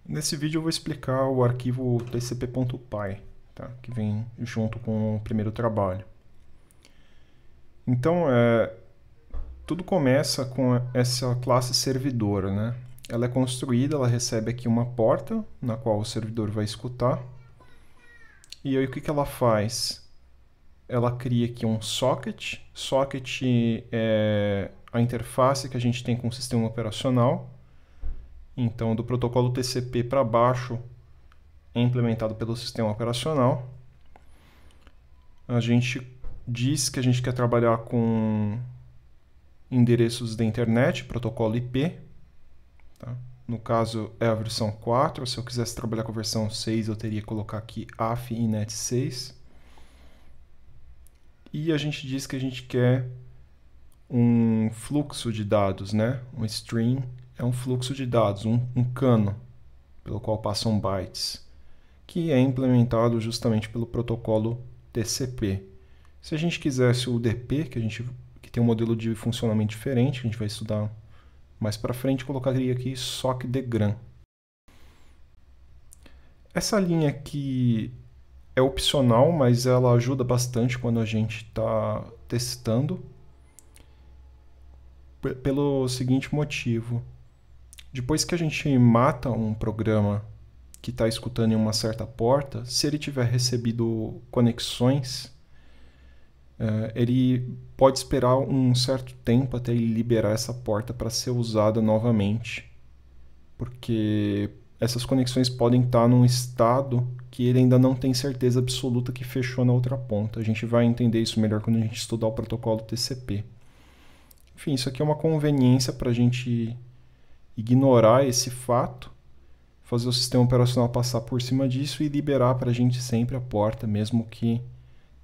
Nesse vídeo eu vou explicar o arquivo tcp.py, tá? Que vem junto com o primeiro trabalho. Então, tudo começa com essa classe servidor, né? Ela é construída, ela recebe aqui uma porta na qual o servidor vai escutar. E aí o que ela faz? Ela cria aqui um socket. Socket é a interface que a gente tem com o sistema operacional. Então, do protocolo TCP para baixo é implementado pelo sistema operacional. A gente diz que a gente quer trabalhar com endereços da internet, protocolo IP. Tá? No caso, é a versão 4. Se eu quisesse trabalhar com a versão 6, eu teria que colocar aqui AF INET 6. E a gente diz que a gente quer um fluxo de dados, né? Um stream é um fluxo de dados, um cano, pelo qual passam bytes, que é implementado justamente pelo protocolo TCP. Se a gente quisesse o UDP, que tem um modelo de funcionamento diferente, que a gente vai estudar mais para frente, colocaria aqui SOCDEGRAM. Essa linha aqui é opcional, mas ela ajuda bastante quando a gente está testando, pelo seguinte motivo. Depois que a gente mata um programa que está escutando em uma certa porta, se ele tiver recebido conexões, ele pode esperar um certo tempo até ele liberar essa porta para ser usada novamente, porque essas conexões podem estar num estado que ele ainda não tem certeza absoluta que fechou na outra ponta. A gente vai entender isso melhor quando a gente estudar o protocolo TCP. Enfim, isso aqui é uma conveniência para a gente ignorar esse fato, fazer o sistema operacional passar por cima disso e liberar para a gente sempre a porta, mesmo que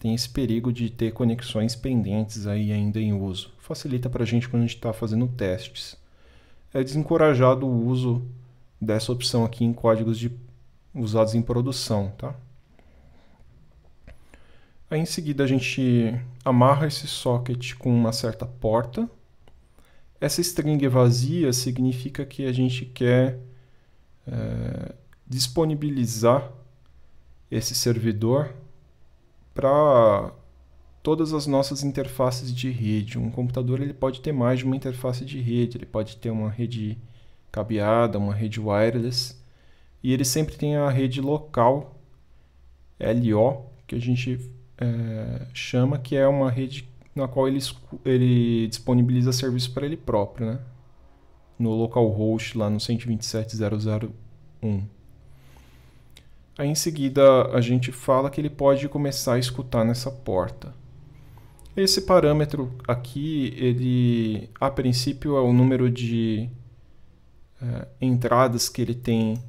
tenha esse perigo de ter conexões pendentes aí ainda em uso. Facilita para a gente quando a gente está fazendo testes. É desencorajado o uso dessa opção aqui em códigos usados em produção, tá? Aí em seguida a gente amarra esse socket com uma certa porta. Essa string vazia significa que a gente quer disponibilizar esse servidor para todas as nossas interfaces de rede. Um computador ele pode ter mais de uma interface de rede, ele pode ter uma rede cabeada, uma rede wireless, e ele sempre tem a rede local, LO, que a gente chama, que é uma rede na qual ele disponibiliza serviço para ele próprio, né? No localhost, lá no 127.0.0.1. Aí em seguida a gente fala que ele pode começar a escutar nessa porta. Esse parâmetro aqui, ele a princípio é o número de entradas que ele tem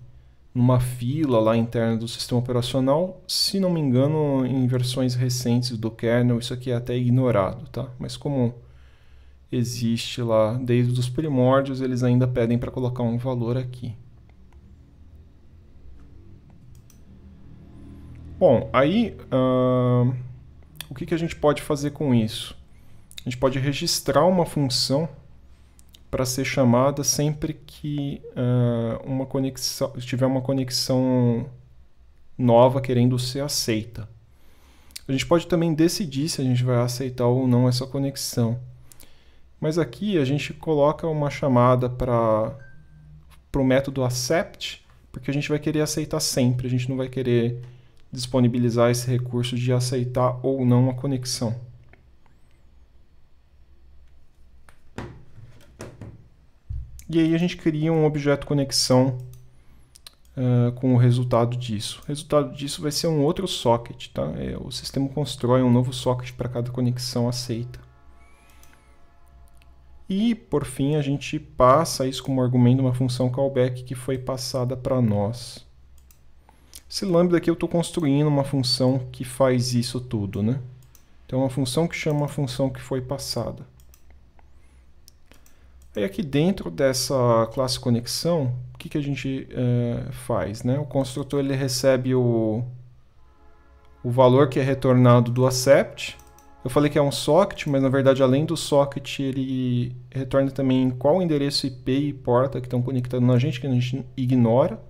numa fila lá interna do sistema operacional. Se não me engano, em versões recentes do kernel, isso aqui é até ignorado, tá? Mas como existe lá desde os primórdios, eles ainda pedem para colocar um valor aqui. Bom, aí o que a gente pode fazer com isso? A gente pode registrar uma função para ser chamada sempre que tiver uma conexão nova querendo ser aceita. A gente pode também decidir se a gente vai aceitar ou não essa conexão. Mas aqui a gente coloca uma chamada para o método accept, porque a gente vai querer aceitar sempre, a gente não vai querer disponibilizar esse recurso de aceitar ou não a conexão. E aí a gente cria um objeto conexão com o resultado disso. O resultado disso vai ser um outro socket, tá? O sistema constrói um novo socket para cada conexão aceita. E, por fim, a gente passa isso como argumento uma função callback que foi passada para nós. Esse lambda aqui eu estou construindo uma função que faz isso tudo, né? Então, é uma função que chama a função que foi passada. Aí aqui dentro dessa classe conexão, o que a gente faz, né? O construtor ele recebe o valor que é retornado do accept. Eu falei que é um socket, mas na verdade além do socket ele retorna também qual endereço IP e porta que estão conectando na gente, que a gente ignora.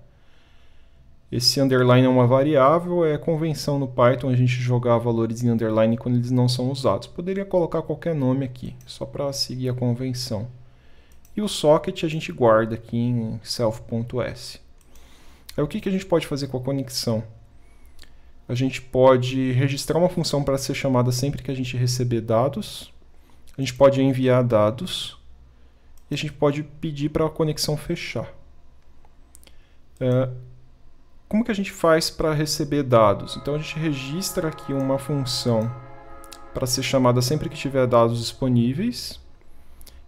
Esse underline é uma variável, é convenção no Python a gente jogar valores em underline quando eles não são usados. Poderia colocar qualquer nome aqui, só para seguir a convenção. E o socket a gente guarda aqui em self.s. Aí o que a gente pode fazer com a conexão? A gente pode registrar uma função para ser chamada sempre que a gente receber dados. A gente pode enviar dados. E a gente pode pedir para a conexão fechar. Como que a gente faz para receber dados? Então a gente registra aqui uma função para ser chamada sempre que tiver dados disponíveis.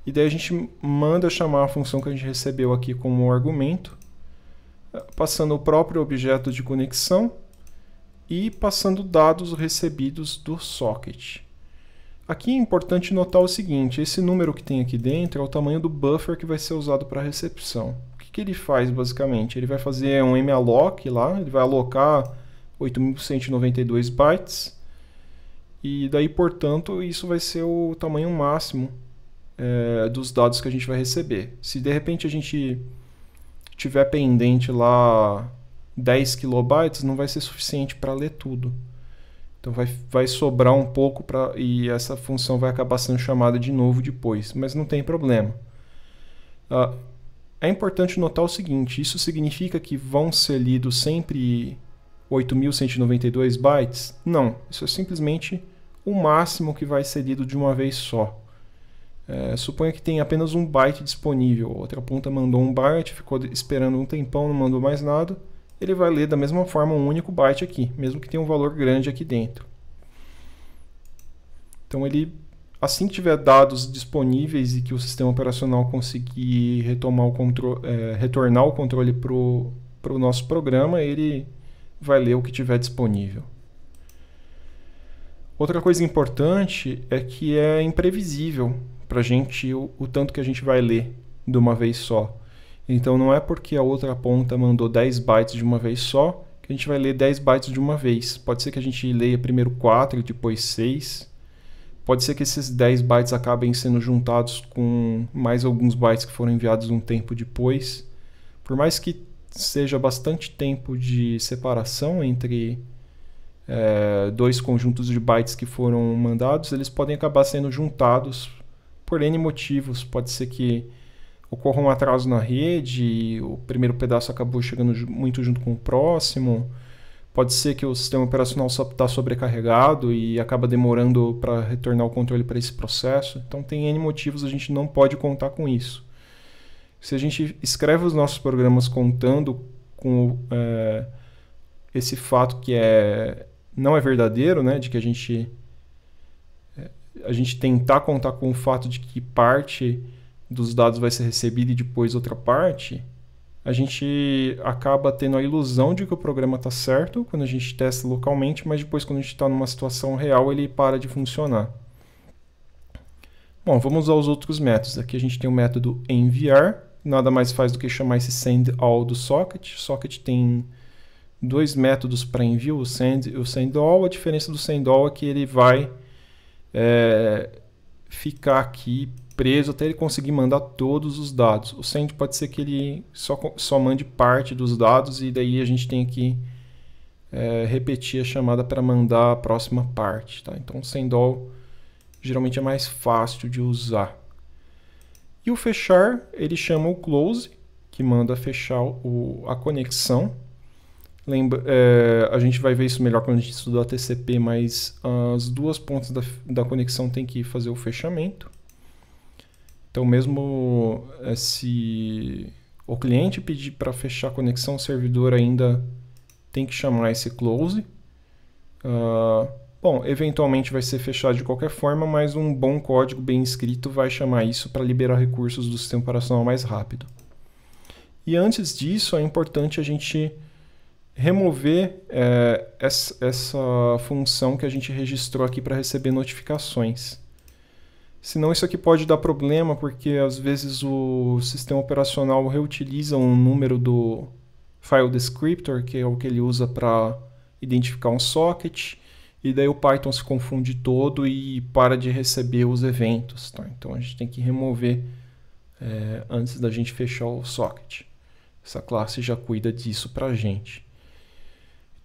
E daí a gente manda chamar a função que a gente recebeu aqui como argumento, passando o próprio objeto de conexão e passando dados recebidos do socket. Aqui é importante notar o seguinte, esse número que tem aqui dentro é o tamanho do buffer que vai ser usado para a recepção. O que ele faz basicamente? Ele vai fazer um malloc lá, ele vai alocar 8.192 bytes e daí, portanto, isso vai ser o tamanho máximo dos dados que a gente vai receber. Se de repente a gente tiver pendente lá 10 kilobytes, não vai ser suficiente para ler tudo. Então vai sobrar um pouco e essa função vai acabar sendo chamada de novo depois, mas não tem problema. É importante notar o seguinte, isso significa que vão ser lidos sempre 8.192 bytes? Não, isso é simplesmente o máximo que vai ser lido de uma vez só. Suponha que tem apenas um byte disponível, outra ponta mandou um byte, ficou esperando um tempão, não mandou mais nada, ele vai ler da mesma forma um único byte aqui, mesmo que tenha um valor grande aqui dentro. Então ele, assim que tiver dados disponíveis e que o sistema operacional conseguir retornar o controle para o nosso programa, ele vai ler o que tiver disponível. Outra coisa importante é que é imprevisível para a gente o tanto que a gente vai ler de uma vez só. Então não é porque a outra ponta mandou 10 bytes de uma vez só que a gente vai ler 10 bytes de uma vez. Pode ser que a gente leia primeiro 4 e depois 6. Pode ser que esses 10 bytes acabem sendo juntados com mais alguns bytes que foram enviados um tempo depois. Por mais que seja bastante tempo de separação entre dois conjuntos de bytes que foram mandados, eles podem acabar sendo juntados por N motivos. Pode ser que ocorra um atraso na rede e o primeiro pedaço acabou chegando muito junto com o próximo. Pode ser que o sistema operacional está sobrecarregado e acaba demorando para retornar o controle para esse processo. Então tem N motivos, a gente não pode contar com isso. Se a gente escreve os nossos programas contando com esse fato que não é verdadeiro, né, de que a gente tentar contar com o fato de que parte dos dados vai ser recebida e depois outra parte, a gente acaba tendo a ilusão de que o programa está certo quando a gente testa localmente, mas depois quando a gente está numa situação real ele para de funcionar. Bom, vamos aos outros métodos. Aqui a gente tem o método enviar, nada mais faz do que chamar esse send_all do socket. O socket tem dois métodos para envio, o send e o send_all. A diferença do send_all é que ele vai ficar aqui preso até ele conseguir mandar todos os dados. O send pode ser que ele só mande parte dos dados e daí a gente tem que repetir a chamada para mandar a próxima parte. Tá? Então o send_all geralmente é mais fácil de usar. E o fechar, ele chama o close, que manda fechar a conexão. A gente vai ver isso melhor quando a gente estudar TCP, mas as duas pontas da conexão tem que fazer o fechamento. Então, mesmo se o cliente pedir para fechar a conexão, o servidor ainda tem que chamar esse close. Bom, eventualmente vai ser fechado de qualquer forma, mas um bom código bem escrito vai chamar isso para liberar recursos do sistema operacional mais rápido. E antes disso, é importante a gente remover essa função que a gente registrou aqui para receber notificações. Senão isso aqui pode dar problema, porque às vezes o sistema operacional reutiliza um número do file descriptor, que é o que ele usa para identificar um socket, e daí o Python se confunde todo e para de receber os eventos. Tá? Então a gente tem que remover antes da gente fechar o socket. Essa classe já cuida disso para a gente.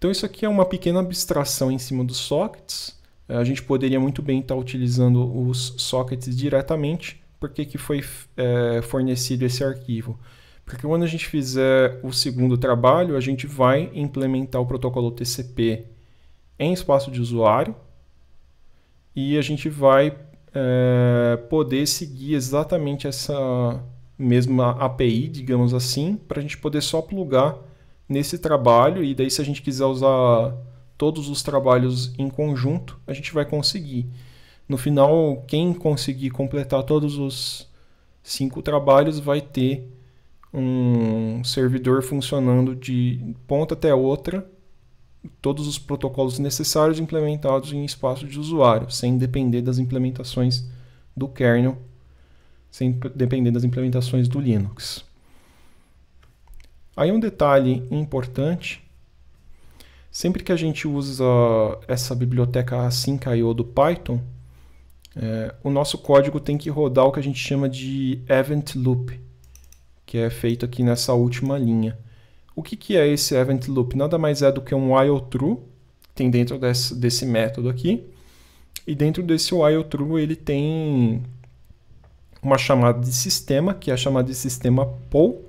Então isso aqui é uma pequena abstração em cima dos sockets. A gente poderia muito bem estar utilizando os sockets diretamente. Por que foi fornecido esse arquivo? Porque quando a gente fizer o segundo trabalho, a gente vai implementar o protocolo TCP em espaço de usuário e a gente vai poder seguir exatamente essa mesma API, digamos assim, para a gente poder só plugar nesse trabalho, e daí se a gente quiser usar todos os trabalhos em conjunto, a gente vai conseguir. No final, quem conseguir completar todos os 5 trabalhos vai ter um servidor funcionando de ponta até outra, todos os protocolos necessários implementados em espaço de usuário, sem depender das implementações do kernel, sem depender das implementações do Linux. Aí um detalhe importante, sempre que a gente usa essa biblioteca async.io do Python, o nosso código tem que rodar o que a gente chama de event loop, que é feito aqui nessa última linha. O que é esse event loop? Nada mais é do que um while true, tem dentro desse método aqui, e dentro desse while true ele tem uma chamada de sistema, que é a chamada de sistema poll,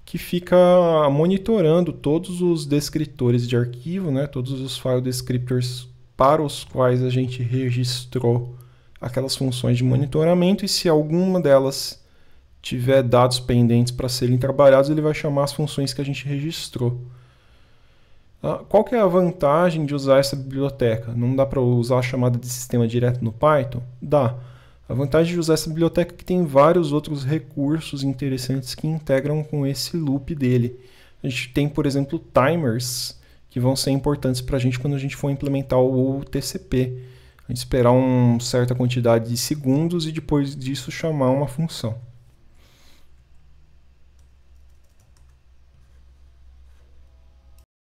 que fica monitorando todos os descritores de arquivo, né, todos os file descriptors para os quais a gente registrou aquelas funções de monitoramento, e se alguma delas tiver dados pendentes para serem trabalhados, ele vai chamar as funções que a gente registrou. Qual que é a vantagem de usar essa biblioteca? Não dá para usar a chamada de sistema direto no Python? Dá. A vantagem de usar essa biblioteca é que tem vários outros recursos interessantes que integram com esse loop dele. A gente tem, por exemplo, timers, que vão ser importantes para a gente quando a gente for implementar o TCP. A gente esperar uma certa quantidade de segundos e depois disso chamar uma função.